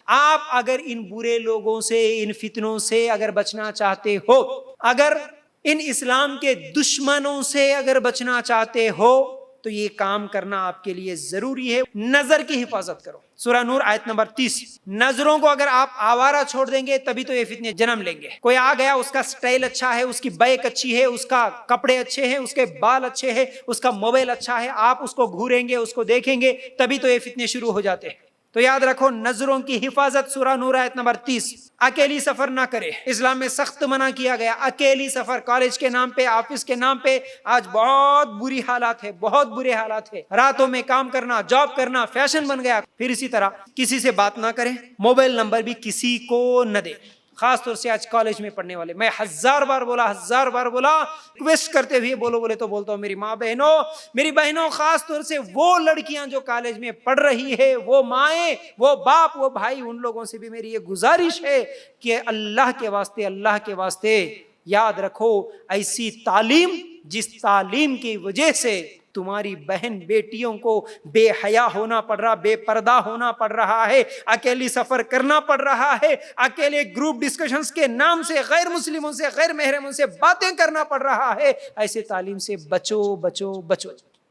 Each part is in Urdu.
آپ اگر ان برے لوگوں سے، ان فتنوں سے اگر بچنا چاہتے ہو، اگر ان اسلام کے دشمنوں سے اگر بچنا چاہتے ہو، تو یہ کام کرنا آپ کے لیے ضروری ہے۔ نظر کی حفاظت کرو۔ سورہ نور آیت نمبر 30۔ نظروں کو اگر آپ آوارہ چھوڑ دیں گے تبھی تو یہ فتنے جنم لیں گے۔ کوئی آ گیا، اس کا سٹائل اچھا ہے، اس کی بائک اچھی ہے، اس کا کپڑے اچھے ہیں، اس کے بال اچھے ہیں، اس کا موبائل اچھا ہے، آپ اس کو گھوریں گے، اس کو دیکھیں گے، تبھی تو یہ فتنے شروع ہو جاتے ہیں۔ تو یاد رکھو، نظروں کی حفاظت۔ سورہ نور آیت نمبر 30۔ اکیلی سفر نہ کرے، اسلام میں سخت منع کیا گیا اکیلی سفر۔ کالج کے نام پہ، آفس کے نام پہ آج بہت بری حالات ہے، بہت برے حالات ہے۔ راتوں میں کام کرنا، جاب کرنا فیشن بن گیا۔ پھر اسی طرح کسی سے بات نہ کریں، موبائل نمبر بھی کسی کو نہ دے، خاص طور سے آج کالج میں پڑھنے والے۔ میں ہزار بار بولا، ریکویسٹ کرتے ہوئے بولے تو بولتا ہوں، میری ماں بہنوں، میری بہنوں، خاص طور سے وہ لڑکیاں جو کالج میں پڑھ رہی ہے، وہ مائیں، وہ باپ، وہ بھائی، ان لوگوں سے بھی میری یہ گزارش ہے کہ اللہ کے واسطے یاد رکھو، ایسی تعلیم جس تعلیم کی وجہ سے تمہاری بہن بیٹیوں کو بے حیا ہونا پڑ رہا، بے پردہ ہونا پڑ رہا ہے، اکیلی سفر کرنا پڑ رہا ہے، اکیلے گروپ ڈسکشنز کے نام سے غیر مسلموں سے، غیر محرموں سے باتیں کرنا پڑ رہا ہے، ایسے تعلیم سے بچو،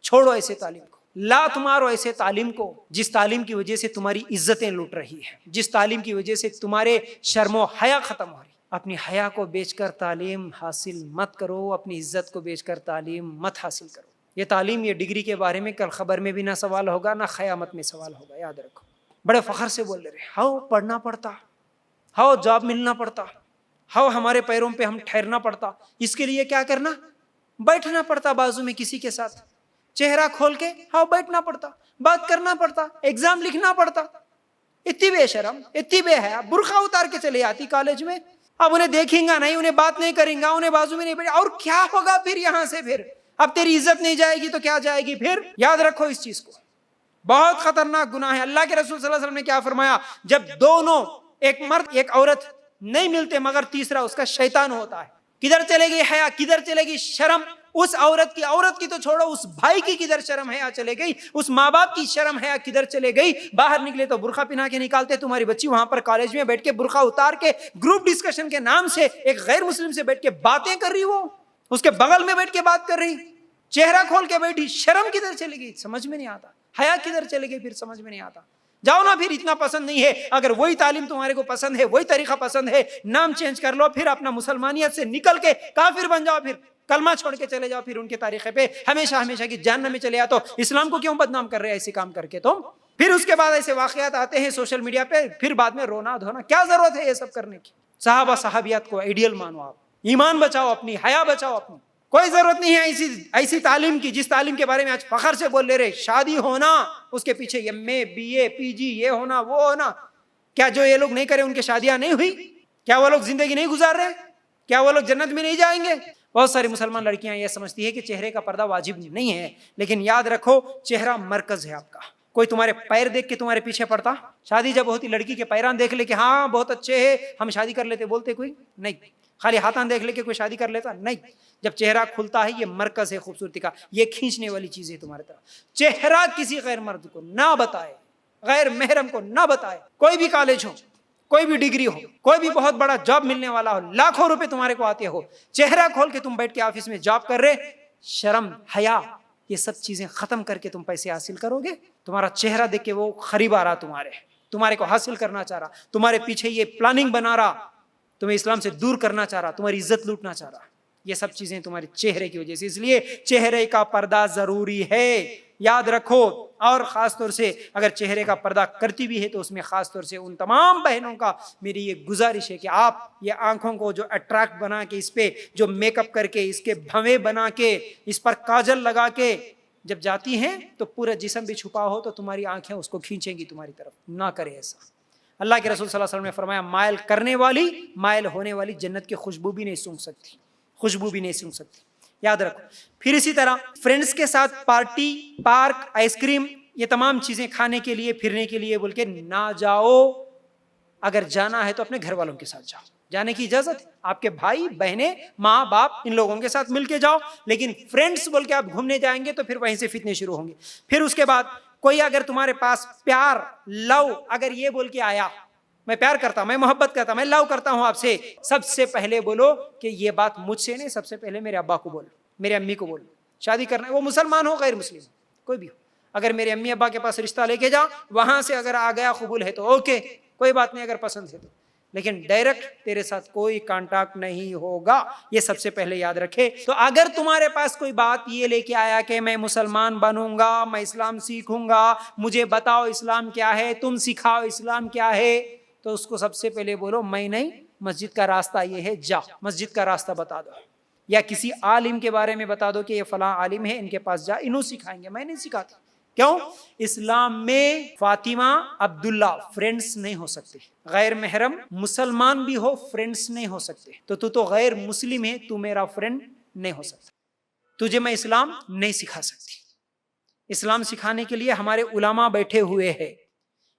چھوڑو ایسے تعلیم کو، لات مارو ایسے تعلیم کو، جس تعلیم کی وجہ سے تمہاری عزتیں لوٹ رہی ہیں، جس تعلیم کی وجہ سے تمہارے شرم و حیا ختم ہو رہی۔ اپنی حیا کو بیچ کر تعلیم حاصل مت کرو، اپنی عزت کو بیچ کر تعلیم مت حاصل کرو۔ یہ تعلیم، یہ ڈگری کے بارے میں کل خبر میں بھی نہ سوال ہوگا، نہ قیامت میں سوال ہوگا، یاد رکھو۔ بڑے فخر سے بول رہے، ہاؤ پڑھنا پڑتا، ہاؤ جاب ملنا پڑتا، ہاؤ ہمارے پیروں پہ ہم ٹھہرنا پڑتا، اس کے لیے کیا کرنا؟ بیٹھنا پڑتا بازو میں کسی کے ساتھ، چہرہ کھول کے ہاؤ بیٹھنا پڑتا، بات کرنا پڑتا، ایگزام لکھنا پڑتا۔ اتنی بے شرم، اتنی بے حیا، برقع اتار کے چلے آتی کالج میں۔ اب انہیں دیکھیں گا نہیں، انہیں بات نہیں کریں گا، انہیں بازو میں نہیں بیٹھے، اور کیا ہوگا پھر یہاں سے؟ پھر اب تیری عزت نہیں جائے گی تو کیا جائے گی پھر؟ یاد رکھو اس چیز کو، بہت خطرناک گناہ ہے۔ اللہ کے رسول صلی اللہ علیہ وسلم نے کیا فرمایا؟ جب دونوں، ایک مرد ایک عورت نہیں ملتے مگر تیسرا اس کا شیطان ہوتا ہے، کدھر چلے گی حیا، کدھر چلے گی شرم؟ اس عورت کی تو چھوڑو، اس بھائی کی کدھر شرم حیا چلے گئی؟ اس ماں باپ کی شرم حیا کدھر چلے گئی؟ باہر نکلے تو برقع پہنا کے نکالتے، تمہاری بچی وہاں پر کالج میں بیٹھ کے برقع اتار کے گروپ ڈسکشن کے نام سے ایک غیر مسلم سے بیٹھ کے باتیں کر رہی، وہ اس کے بغل میں بیٹھ کے بات کر رہی، چہرہ کھول کے بیٹھی، شرم کدھر چلے گئی؟ سمجھ میں نہیں آتا۔ حیا کدھر چلے گئی پھر؟ سمجھ میں نہیں آتا۔ جاؤ نا، پھر اتنا پسند نہیں ہے، اگر وہی تعلیم تمہارے کو پسند ہے، وہی طریقہ پسند ہے، نام چینج کر لو، پھر اپنا مسلمانیت سے نکل کے کافر بن جاؤ، پھر کلمہ چھوڑ کے چلے جاؤ، پھر ان کے طریقے پہ ہمیشہ کی جہنم میں چلے آؤ۔ تو اسلام کو کیوں بدنام کر رہے ہیں ایسے کام کر کے تم؟ پھر اس کے بعد ایسے واقعات آتے ہیں سوشل میڈیا پہ، پھر بعد میں رونا دھونا، کیا ضرورت ہے یہ سب کرنے کی؟ صحابہ صحابیات کو آئیڈیل مانو، آپ ایمان بچاؤ، اپنی حیا بچاؤ اپنی۔ کوئی ضرورت نہیں ہے ایسی تعلیم کی جس تعلیم کے بارے میں آج فخر سے بول لے رہے۔ شادی ہونا، اس کے پیچھے ایم اے بی اے پی جی، یہ ہونا وہ ہونا، کیا جو یہ لوگ نہیں کرے ان کی شادیاں نہیں ہوئی؟ کیا وہ لوگ زندگی نہیں گزار رہے؟ کیا وہ لوگ جنت میں نہیں جائیں گے؟ بہت ساری مسلمان لڑکیاں یہ سمجھتی ہے کہ چہرے کا پردہ واجب نہیں ہے، لیکن یاد رکھو، چہرہ مرکز ہے آپ کا۔ کوئی تمہارے پیر دیکھ کے تمہارے پیچھے پڑتا؟ شادی جب ہوتی لڑکی کے پیران دیکھ لے کہ ہاں بہت اچھے ہیں، ہم شادی کر لیتے، بولتے کوئی نہیں؟ خالی ہاتھاں دیکھ لے کے کوئی شادی کر لیتا؟ نہیں۔ جب چہرہ کھلتا ہے، یہ مرکز ہے خوبصورتی کا، یہ کھینچنے والی چیز ہے تمہارے طرف۔ چہرہ کسی غیر مرد کو نہ بتائے، غیر محرم کو نہ بتائے، کوئی بھی کالج ہو، کوئی بھی ڈگری ہو، کوئی بھی بہت بڑا جاب ملنے والا ہو، لاکھوں روپے تمہارے کو آتے ہو، چہرہ کھول کے تم بیٹھ کے آفس میں جاب کر رہے، شرم حیا یہ سب چیزیں ختم کر کے تم پیسے حاصل کرو گے؟ تمہارا چہرہ دیکھ کے وہ خریب آ رہا، تمہارے کو حاصل کرنا چاہ رہا، تمہارے پیچھے یہ پلاننگ بنا رہا، تمہیں اسلام سے دور کرنا چاہ رہا، تمہاری عزت لوٹنا چاہ رہا، یہ سب چیزیں تمہارے چہرے کی وجہ سے۔ اس لیے چہرے کا پردہ ضروری ہے، یاد رکھو۔ اور خاص طور سے اگر چہرے کا پردہ کرتی بھی ہے تو اس میں خاص طور سے ان تمام بہنوں کا میری یہ گزارش ہے کہ آپ یہ آنکھوں کو جو اٹریکٹ بنا کے، اس پہ جو میک اپ کر کے، اس کے بھویں بنا کے، اس پر کاجل لگا کے جب جاتی ہیں تو پورا جسم بھی چھپا ہو تو تمہاری آنکھیں اس کو کھینچیں گی تمہاری طرف، نہ کرے ایسا۔ اللہ کے رسول صلی اللہ علیہ وسلم نے فرمایا، مائل کرنے والی، مائل ہونے والی جنت کی خوشبو بھی نہیں سونگھ سکتی، خوشبو بھی نہیں سونگھ سکتی، یاد رکھو۔ پھر اسی طرح فرینڈز کے ساتھ پارٹی، پارک، آئس کریم، یہ تمام چیزیں کھانے کے لیے، پھرنے کے لیے بول کے نہ جاؤ۔ اگر جانا ہے تو اپنے گھر والوں کے ساتھ جاؤ، جانے کی اجازت ہے، آپ کے بھائی بہنیں، ماں باپ، ان لوگوں کے ساتھ مل کے جاؤ۔ لیکن فرینڈز بول کے آپ گھومنے جائیں گے تو پھر وہیں سے فتنے شروع ہوں گے۔ پھر اس کے بعد کوئی اگر تمہارے پاس پیار، لو اگر یہ بول کے آیا میں پیار کرتا ہوں، میں محبت کرتا ہوں، میں لو کرتا ہوں آپ سے، سب سے پہلے بولو کہ یہ بات مجھ سے نہیں، سب سے پہلے میرے ابا کو بولو، میرے امی کو بولو. شادی کرنا ہے، وہ مسلمان ہو غیر مسلم کوئی بھی ہو، اگر میرے امی ابا کے پاس رشتہ لے کے جا، وہاں سے اگر آ گیا قبول ہے تو اوکے، کوئی بات نہیں، اگر پسند ہے تو، لیکن ڈائریکٹ تیرے ساتھ کوئی کانٹیکٹ نہیں ہوگا، یہ سب سے پہلے یاد رکھے. تو اگر تمہارے پاس کوئی بات یہ لے کے آیا کہ میں مسلمان بنوں گا، میں اسلام سیکھوں گا، مجھے بتاؤ اسلام کیا ہے، تم سکھاؤ اسلام کیا ہے، تو اس کو سب سے پہلے بولو میں نہیں، مسجد کا راستہ یہ ہے، جا مسجد کا راستہ بتا دو، یا کسی عالم کے بارے میں بتا دو کہ یہ فلاں عالم ہے، ان کے پاس جا، انہوں سکھائیں گے، میں نہیں سکھاتا. کیوں؟ اسلام میں فاطمہ عبداللہ فرینڈز نہیں ہو سکتے، غیر محرم مسلمان بھی ہو فرینڈز نہیں ہو سکتے، تو غیر مسلم ہے، تو میرا فرینڈ نہیں ہو سکتا، تجھے میں اسلام نہیں سکھا سکتی. اسلام سکھانے کے لیے ہمارے علماء بیٹھے ہوئے ہیں،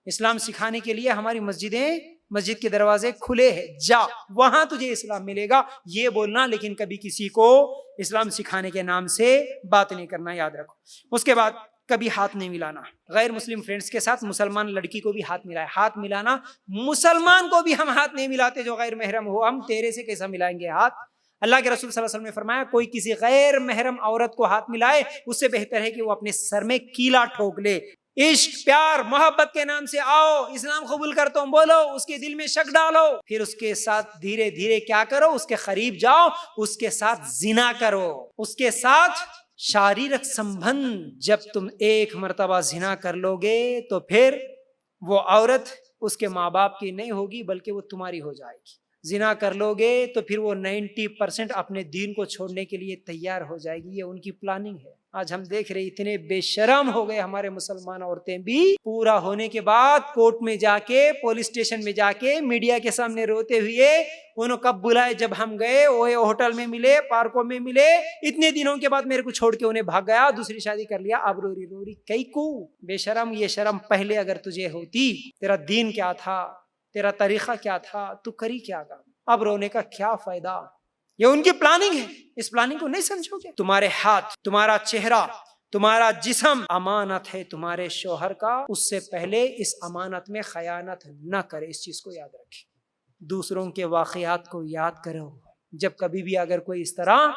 اسلام سکھانے کے لیے ہماری مسجد کے دروازے کھلے ہیں، جا وہاں تجھے اسلام ملے گا، یہ بولنا. لیکن کبھی کسی کو اسلام سکھانے کے نام سے بات نہیں کرنا، یاد رکھو. اس کے بعد کبھی ہاتھ نہیں ملانا، غیر مسلم فرینڈز کے ساتھ مسلمان لڑکی کو بھی ہاتھ ملائے، ہاتھ ملانا، مسلمان کو بھی ہم ہاتھ نہیں ملاتے جو غیر محرم ہو، ہم تیرے سے کیسا ملائیں گے ہاتھ؟ اللہ کے رسول صلی اللہ علیہ وسلم نے فرمایا کوئی کسی غیر محرم عورت کو ہاتھ ملائے اس سے بہتر ہے کہ وہ اپنے سر میں کیلا ٹھوک لے. عشق پیار محبت کے نام سے آؤ، اسلام قبول کرتا ہوں بولو، اس کے دل میں شک ڈالو، پھر اس کے ساتھ دھیرے دھیرے کیا کرو، اس کے قریب جاؤ، اس کے ساتھ زنا کرو، اس کے ساتھ شاریرک سمبند. جب تم ایک مرتبہ زنا کر لو گے تو پھر وہ عورت اس کے ماں باپ کی نہیں ہوگی بلکہ وہ تمہاری ہو جائے گی. زنا کر لو گے تو پھر وہ 90% اپنے دین کو چھوڑنے کے لیے تیار ہو جائے گی، یہ ان کی پلاننگ ہے. آج ہم دیکھ رہے اتنے بے شرم ہو گئے ہمارے مسلمان عورتیں بھی، پورا ہونے کے بعد کورٹ میں جا کے، پولیس اسٹیشن میں جا کے، میڈیا کے سامنے روتے ہوئے، انہوں کب بلائے جب ہم گئے، وہ ہوٹل میں ملے، پارکوں میں ملے، اتنے دنوں کے بعد میرے کو چھوڑ کے انہیں بھاگ گیا، دوسری شادی کر لیا، اب روری روری کئی کو. بے شرم، یہ شرم پہلے اگر تجھے ہوتی، تیرا دین کیا تھا، تیرا طریقہ کیا تھا، تو کری کیا گا؟ اب رونے کا کیا فائدہ؟ یہ ان کی پلاننگ ہے، اس پلاننگ کو نہیں سمجھو گے. تمہارے ہاتھ، تمہارا چہرہ، تمہارا جسم امانت ہے تمہارے شوہر کا، اس سے پہلے اس امانت میں خیانت نہ کرے، اس چیز کو یاد رکھیں. دوسروں کے واقعات کو یاد کرو، جب کبھی بھی اگر کوئی اس طرح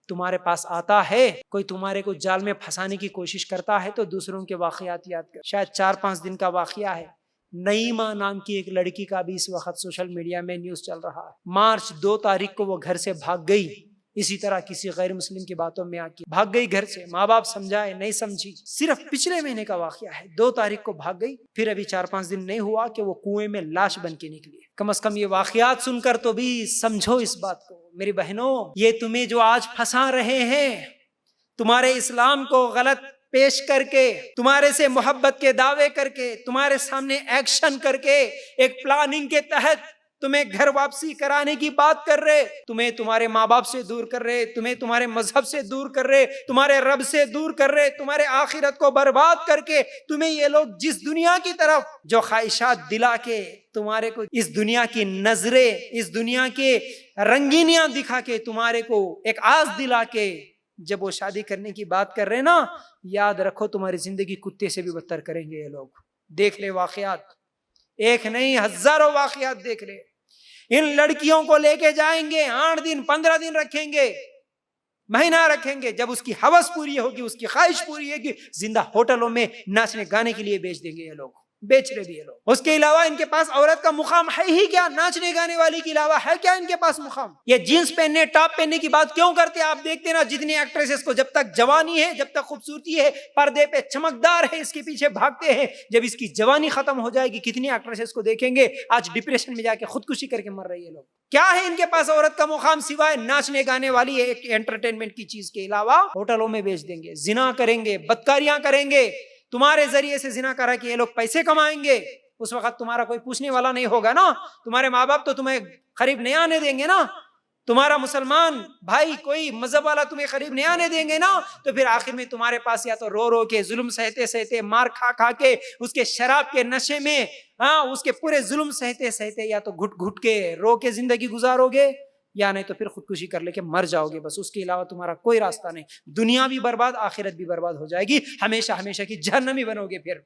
تمہارے پاس آتا ہے، کوئی تمہارے کو جال میں پھنسانے کی کوشش کرتا ہے، تو دوسروں کے واقعات یاد کرو. شاید 4-5 دن کا واقعہ ہے، نعیمہ نام کی ایک لڑکی کا بھی اس وقت سوشل میڈیا میں نیوز چل رہا ہے. مارچ 2 تاریخ کو وہ گھر سے بھاگ گئی، اسی طرح کسی غیر مسلم کی باتوں میں آ کے بھاگ گئی گھر سے، ماں باپ سمجھائے نہیں سمجھی. صرف پچھلے مہینے کا واقعہ ہے، 2 تاریخ کو بھاگ گئی، پھر ابھی 4-5 دن نہیں ہوا کہ وہ کنویں میں لاش بن کے نکلی. کم از کم یہ واقعات سن کر تو بھی سمجھو اس بات کو. میری بہنوں، یہ تمہیں جو آج پھنسا رہے ہیں، تمہارے اسلام کو غلط پیش کر کے، تمہارے سے محبت کے دعوے کر کے، تمہارے سامنے ایکشن کر کے، ایک پلاننگ کے تحت تمہیں گھر واپسی کرانے کی بات کر رہے، تمہیں تمہارے ماں باپ سے دور کر رہے، تمہیں تمہارے مذہب سے دور کر رہے، تمہارے رب سے دور کر رہے، تمہارے آخرت کو برباد کر کے، تمہیں یہ لوگ جس دنیا کی طرف جو خواہشات دلا کے، تمہارے کو اس دنیا کی نظریں، اس دنیا کے رنگینیاں دکھا کے، تمہارے کو ایک آس دلا کے جب وہ شادی کرنے کی بات کر رہے نا، یاد رکھو تمہاری زندگی کتے سے بھی بدتر کریں گے یہ لوگ. دیکھ لے واقعات، ایک نہیں ہزاروں واقعات دیکھ لے. ان لڑکیوں کو لے کے جائیں گے، 8 دن 15 دن رکھیں گے، مہینہ رکھیں گے، جب اس کی ہوس پوری ہوگی، اس کی خواہش پوری ہوگی، زندہ ہوٹلوں میں ناچنے گانے کے لیے بیچ دیں گے یہ لوگ، بیچ رہے بھی یہ لوگ. اس کے علاوہ ان کے پاس عورت کا مقام ہے ہی کیا؟ ناچنے گانے والی کے علاوہ ہے کیا ان کے پاس مقام؟ یہ جینس پہننے، ٹاپ پہننے کی بات کیوں کرتے ہیں؟ آپ دیکھتے نا جتنی ایکٹریسز کو جب تک جوانی ہے، جب تک خوبصورتی ہے، پردے پہ چمکدار ہے، اس کے پیچھے بھاگتے ہیں. جب اس کی جوانی ختم ہو جائے گی، کتنی ایکٹریسز کو دیکھیں گے آج ڈپریشن میں جا کے خودکشی کر کے مر رہی ہے لوگ. کیا ہے ان کے پاس عورت کا مقام سوائے ناچنے گانے والی ایک انٹرٹینمنٹ کی چیز کے علاوہ؟ ہوٹلوں میں بیچ دیں گے، زنا کریں گے، بدکاریاں کریں گے، تمہارے ذریعے سے زنا کرا کے یہ لوگ پیسے کمائیں گے. اس وقت تمہارا کوئی پوچھنے والا نہیں ہوگا نا، تمہارے ماں باپ تو تمہیں قریب نہیں آنے دیں گے نا، تمہارا مسلمان بھائی کوئی مذہب والا تمہیں قریب نہیں آنے دیں گے نا. تو پھر آخر میں تمہارے پاس یا تو رو رو کے، ظلم سہتے سہتے، مار کھا کھا کے، اس کے شراب کے نشے میں، اس کے پورے ظلم سہتے سہتے، یا تو گھٹ گھٹ کے رو کے زندگی گزارو گے، یا نہیں تو پھر خودکشی کر لے کے مر جاؤ گے. بس اس کے علاوہ تمہارا کوئی راستہ نہیں. دنیا بھی برباد، آخرت بھی برباد ہو جائے گی، ہمیشہ ہمیشہ کی جہنمی بنو گے پھر.